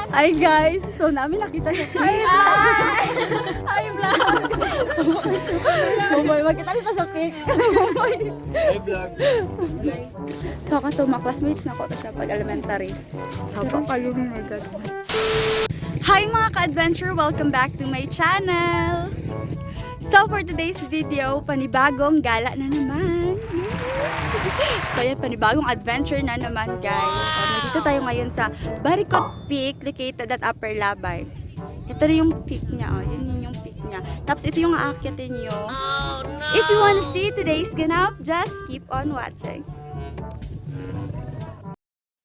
Hi guys! So namin nakita niyo. Hi vlog! Hi vlog! Oh boy, magkita rin pa sa cake. Hi vlog. So katuma, classmates na ko to siya pag elementary. So kayo rin my God. Hi mga ka-adventure! Welcome back to my channel! So for today's video, panibagong gala na naman. So yan, panibagong adventure na naman guys. So nandito tayo ngayon sa Baricot Peak located at Upper Labay. Ito na yung peak niya, oh. Yun yung peak niya. Tapos ito yung aakyatin nyo. Oh, no! If you wanna see today's ganap, just keep on watching.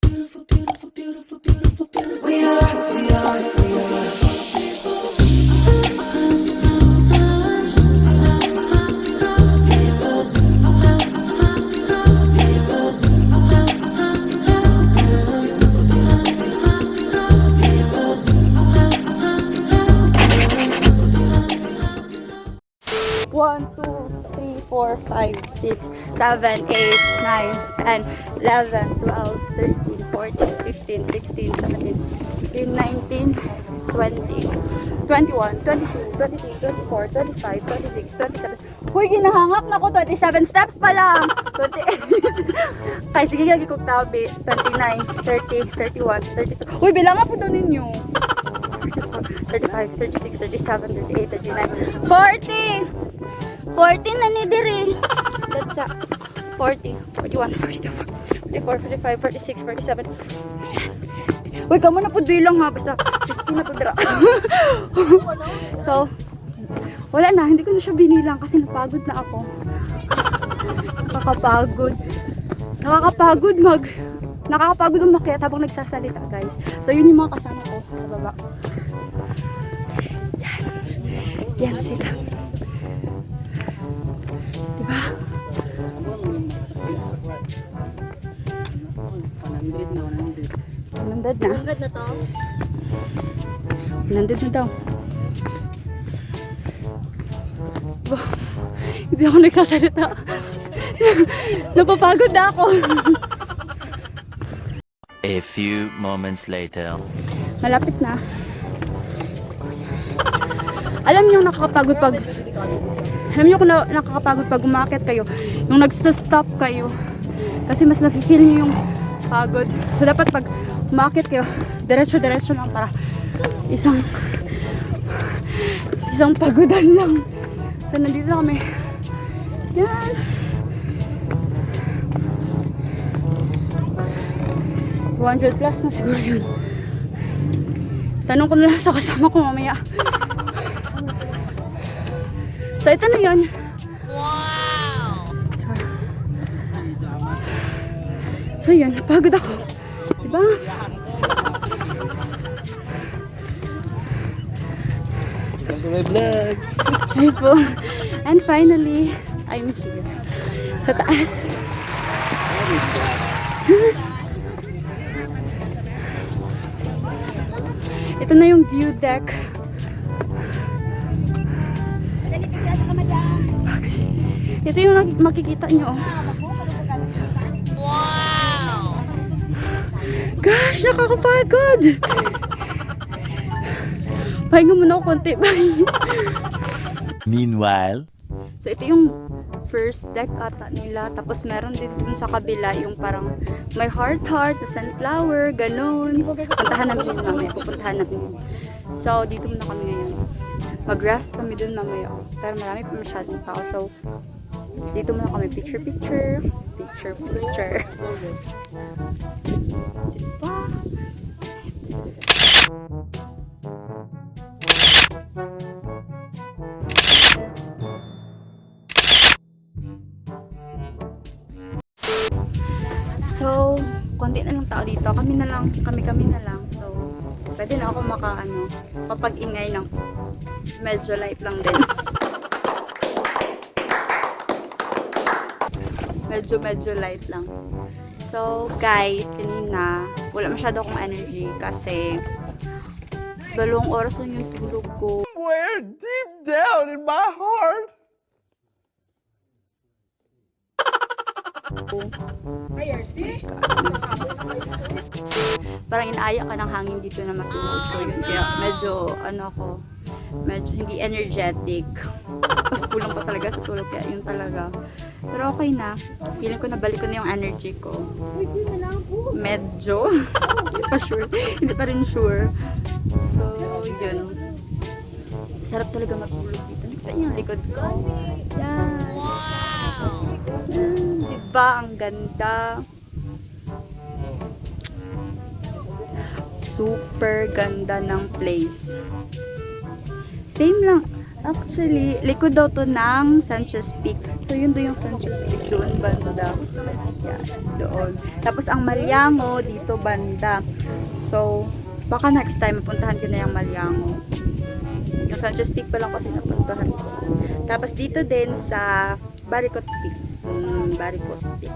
Beautiful, beautiful, beautiful, beautiful, beautiful. We are. One, two, three, 4, 5, 6, 7, 8, 9, 10, 11, 12, 13, 14, 15, 16, 17, 18, 19, 20, 21, 22, 23, 24, 25, 26, 27. Uy, ginahangak na ko. 27 steps pa lang. 28. Kaya sige, gagi kong tabi. 29, 30, 31, 32. Uy, bilangan po doon ninyo. 35, 36, 37, 38, 39, 40! 40 na ni Diri. That's 40, 41, 42, 44, 45, 46, 47. Uy, kamo na po bilang ha. Basta 50 na to dira. So, wala na. Hindi ko na siya binilang kasi napagod na ako. Nakakapagod umakyat habang nagsasalita guys. So, yun yung mga kasama ko sa baba. Yan sila. Diba? 100 na. 100 na to? 100 na daw. Wow. Hindi ako nagsasalita. Napapagod na ako. A few moments later. Malapit na. Alam niyo nakakapagod pag kung nakakapagod pag umakyat kayo, yung nagsa-stop kayo kasi mas nafe-feel niyo yung pagod. So dapat pag umakyat kayo, diretso-diretso lang para isang pagodan lang. So nandito na kami. Yan. $200 plus na siguro yun. Tanong ko na lang sa kasama ko mamaya. So, ito na yun. Wow! So, yun. Napagod ako. Diba? Welcome to my vlog. Ay po. And finally, I'm here. Sa taas. Ito na yung view deck. Ito yung makikita nyo. Wow! Gosh, nakakapagod! Pahinga muna ako konti. Meanwhile, So, ito yung first deck ata nila. Tapos, meron din dun sa kabila yung parang may heart, na sunflower, ganun. Puntahan namin yun mamaya. Pupuntahan namin yun. So, dito muna kami ngayon. Mag-rest kami dun mamaya. Pero marami pa masyadong tao. So, dito muna kami picture. Diba? So, konti na lang tao dito. Kami na lang. So, pwede na ako kapag-ingay ng medyo light lang din. medyo light lang. So, guys, kanina, wala masyado akong energy kasi 2 oras lang yung tulog ko. Where deep down in my heart, Parang inaaya ka ng hangin dito na matulog. So yun, kaya medyo, medyo hindi energetic. Tapos kulang pa talaga sa tulog, kaya yun talaga. Pero okay na. Feeling ko nabalik ko na yung energy ko. Medyo. Hindi pa sure. Hindi pa rin sure. So, yun. Sarap talaga matulog dito. Nakita niyo yung likod ko. Yan. Wow. Diba? Ang ganda. Super ganda ng place. Same lang. Actually, likod daw to ng Sanchez Peak. So, yun doon yung Sanchez Peak. Doon banda. Yan, doon. Tapos, ang Maliango, dito banda. So, baka next time, mapuntahan ko na yung Maliango. Yung Sanchez Peak pa lang kasi napuntahan ko. Tapos, dito din sa Baricot Peak. Baricot Peak.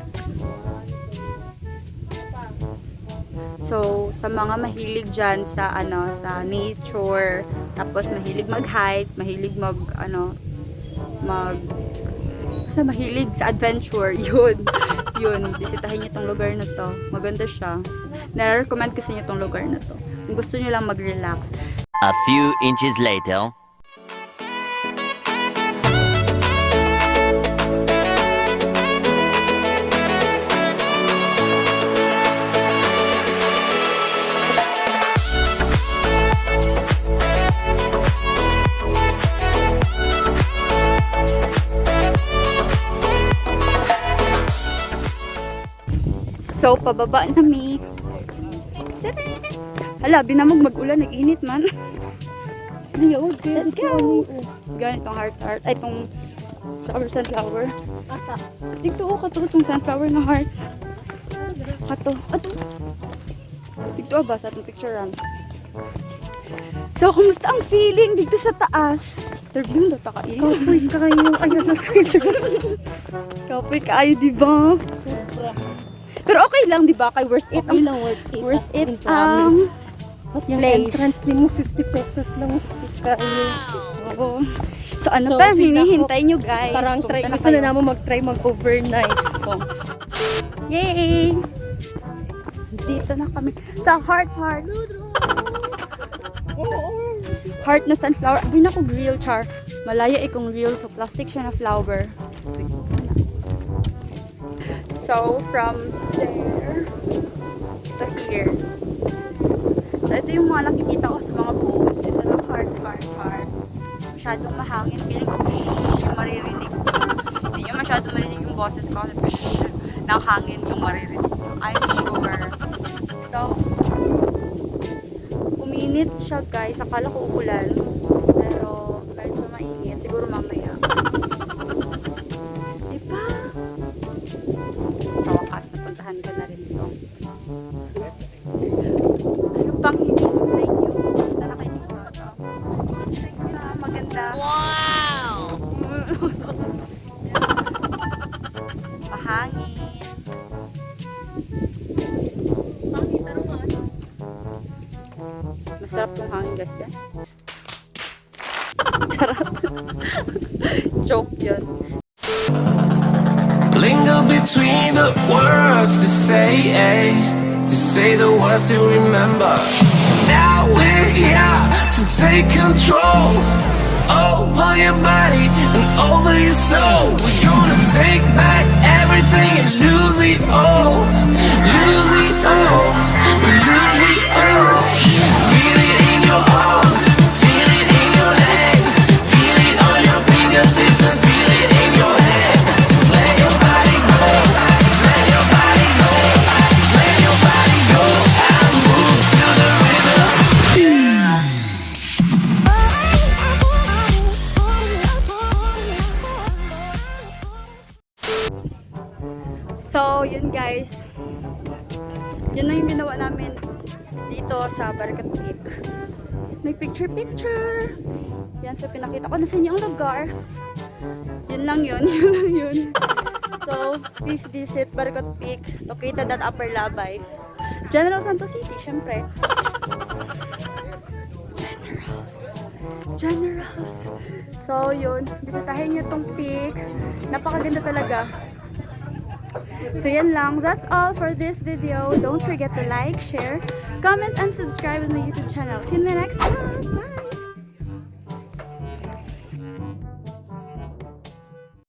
So, sa mga mahilig dyan sa, sa nature, tapos mahilig mag-hike, mahilig basta mahilig sa adventure, yun, bisitahin nyo tong lugar na to. Maganda siya. Nare-recommend ko sa inyo tong lugar na to. Kung gusto nyo lang mag-relax. A few inches later. So, pababa na mi. Hala, binamog mag-ulan, nag-init man. Let's go! Ganit tong heart. Ay, tong sunflower. Dito ka to, tong sunflower na heart. Saka to. Dito ba sa atong picturean? So, kumusta ang feeling dito sa taas? Interview na kayo. Kapoy kayo. Ayun na sa'yo. Kapoy kayo, diba? Sobra. Pero okay lang, di ba? Kay worth it. Okay lang, worth it. Worth As it in, promise. At yung place. entrance din mo, 50 pesos lang. Oo. So ano So, pa, feel hinihintay nyo guys. Parang try, Pumunta gusto kayo. na naman mag-try mag-overnight. Yay! Dito na kami. Sa heart. Heart na sunflower. Abin ako grill, char. Malaya ikong grill. So plastic siya na flower. So, from there to here. So, ito yung mga nakikita ko sa mga posts. Ito na heart. Masyadong mahangin. Feeling ko, yung maririnig ko. Hindi nyo masyadong marinig yung boses ko. Kasi, ng hangin yung maririnig ko. I'm sure. So, uminit siya guys. Akala ko uulan. Pero, medyo mainit. Siguro mamaya. Diba? Sa wakas, napuntahan ka na rin ito. Ano bang hinihintay nyo? Tara kayo dito. Maganda. Wow. Mahangin. Masarap tong hangin guys. Charot. Joke yun. Linger between the words to say the words to remember. Now we're here to take control over your body and over your soul. We're gonna take back everything and lose it all, lose it all, lose it all. Feel it in your arms, feel it in your legs, feel it on your fingertips and feel it in your head. Just let your body go, just let your body go, just let your body go and move to the rhythm. So, yun guys. Yun na yung ginawa namin dito sa Baricot Peak. May picture. Yan, so pinakita ko na sa inyo ang lugar. Yun lang yun. So, please visit Baricot Peak, located at Upper Labay. General Santos City, syempre. Generals. So, yun. Bisitahin nyo tong peak. Napakaganda talaga. So yan lang. That's all for this video. Don't forget to like, share, comment, and subscribe on my YouTube channel. See you in my next vlog. Bye!